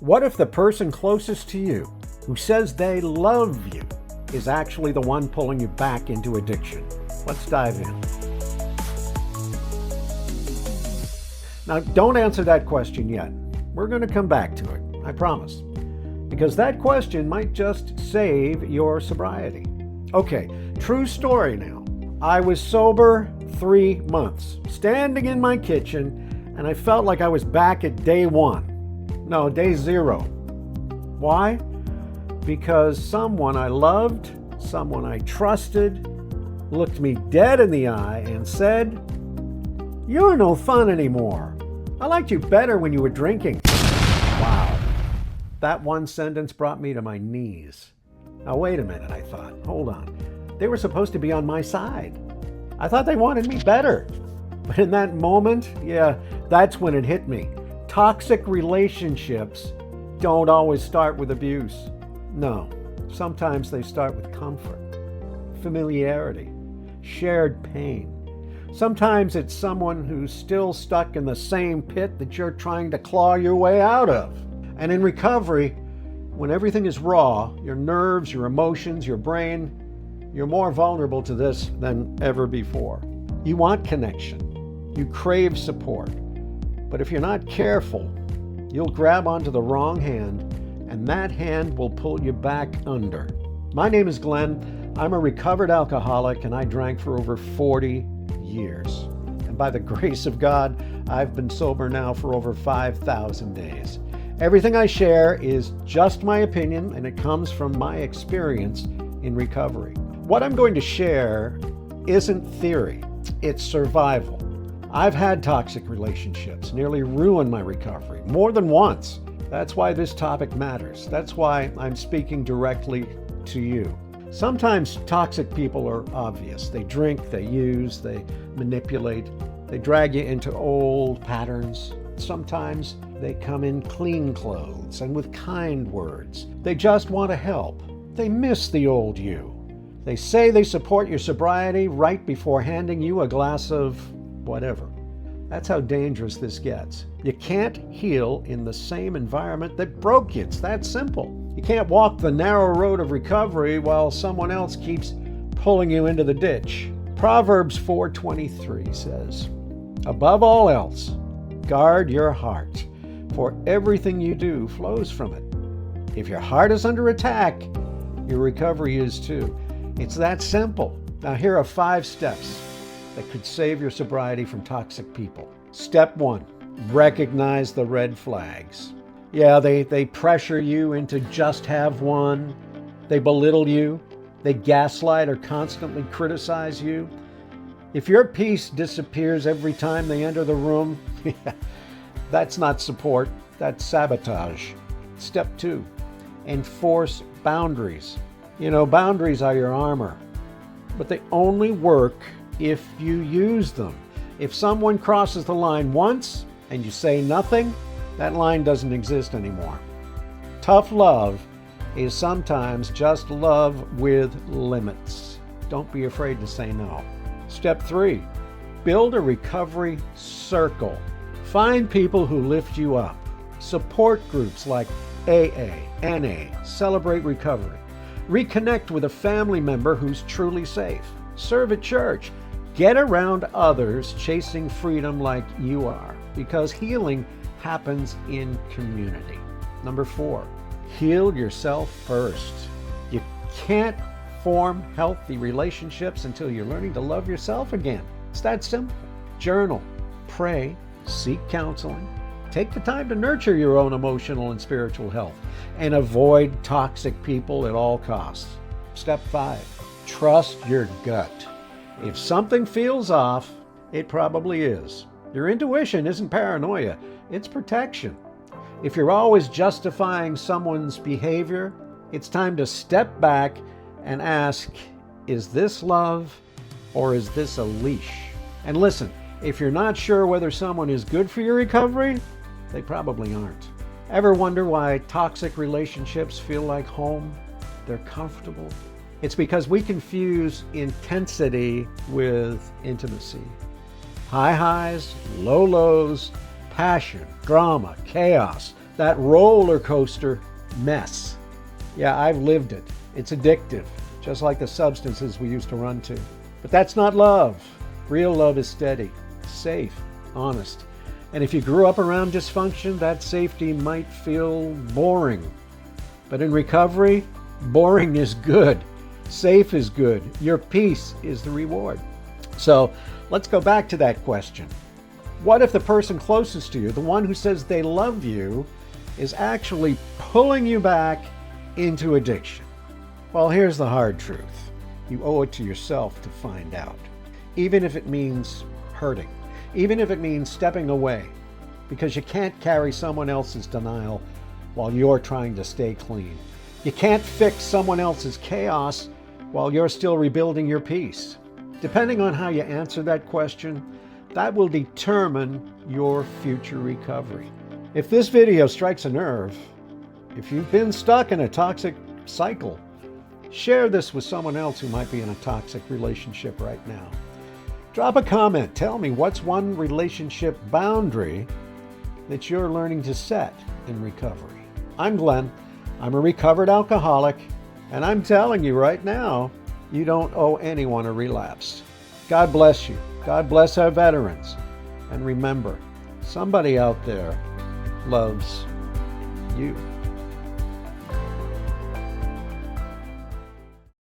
What if the person closest to you, who says they love you, is actually the one pulling you back into addiction? Let's dive in. Now, don't answer that question yet. We're going to come back to it, I promise. Because that question might just save your sobriety. Okay, true story now. I was sober 3 months, standing in my kitchen, and I felt like I was back at day 1. No, day 0. Why? Because someone I loved, someone I trusted, looked me dead in the eye and said, "You're no fun anymore. I liked you better when you were drinking." Wow. That one sentence brought me to my knees. Now wait a minute, I thought. Hold on. They were supposed to be on my side. I thought they wanted me better. But in that moment, that's when it hit me. Toxic relationships don't always start with abuse. No, sometimes they start with comfort, familiarity, shared pain. Sometimes it's someone who's still stuck in the same pit that you're trying to claw your way out of. And in recovery, when everything is raw, your nerves, your emotions, your brain, you're more vulnerable to this than ever before. You want connection. You crave support. But if you're not careful, you'll grab onto the wrong hand, and that hand will pull you back under. My name is Glenn. I'm a recovered alcoholic, and I drank for over 40 years. And by the grace of God, I've been sober now for over 5,000 days. Everything I share is just my opinion, and it comes from my experience in recovery. What I'm going to share isn't theory, it's survival. I've had toxic relationships, nearly ruined my recovery, more than once. That's why this topic matters. That's why I'm speaking directly to you. Sometimes toxic people are obvious. They drink, they use, they manipulate, they drag you into old patterns. Sometimes they come in clean clothes and with kind words. They just want to help. They miss the old you. They say they support your sobriety right before handing you a glass of whatever. That's how dangerous this gets. You can't heal in the same environment that broke you. It's that simple. You can't walk the narrow road of recovery while someone else keeps pulling you into the ditch. Proverbs 4:23 says, "Above all else, guard your heart, for everything you do flows from it." If your heart is under attack, your recovery is too. It's that simple. Now here are 5 steps that could save your sobriety from toxic people. Step 1, recognize the red flags. They pressure you into just have one. They belittle you. They gaslight or constantly criticize you. If your peace disappears every time they enter the room, that's not support, that's sabotage. Step 2, enforce boundaries. Boundaries are your armor, but they only work if you use them. If someone crosses the line once and you say nothing, that line doesn't exist anymore. Tough love is sometimes just love with limits. Don't be afraid to say no. Step 3, build a recovery circle. Find people who lift you up. Support groups like AA, NA, Celebrate Recovery. Reconnect with a family member who's truly safe. Serve at church. Get around others chasing freedom like you are, because healing happens in community. Number 4, heal yourself first. You can't form healthy relationships until you're learning to love yourself again. It's that simple. Journal, pray, seek counseling. Take the time to nurture your own emotional and spiritual health, and avoid toxic people at all costs. Step 5, trust your gut. If something feels off, it probably is. Your intuition isn't paranoia, it's protection. If you're always justifying someone's behavior, it's time to step back and ask, is this love or is this a leash? And listen, if you're not sure whether someone is good for your recovery, they probably aren't. Ever wonder why toxic relationships feel like home? They're comfortable. It's because we confuse intensity with intimacy. High highs, low lows, passion, drama, chaos, That roller coaster mess. Yeah, I've lived it. It's addictive, just like the substances we used to run to. But that's not love. Real love is steady, safe, honest. And if you grew up around dysfunction, that safety might feel boring. But in recovery, boring is good. Safe is good. Your peace is the reward. So let's go back to that question. What if the person closest to you, the one who says they love you, is actually pulling you back into addiction? Well, here's the hard truth. You owe it to yourself to find out. Even if it means hurting, even if it means stepping away, because you can't carry someone else's denial while you're trying to stay clean. You can't fix someone else's chaos while you're still rebuilding your peace. Depending on how you answer that question, that will determine your future recovery. If this video strikes a nerve, if you've been stuck in a toxic cycle, share this with someone else who might be in a toxic relationship right now. Drop a comment. Tell me, what's one relationship boundary that you're learning to set in recovery? I'm Glenn. I'm a recovered alcoholic, and I'm telling you right now, you don't owe anyone a relapse. God bless you. God bless our veterans. And remember, somebody out there loves you.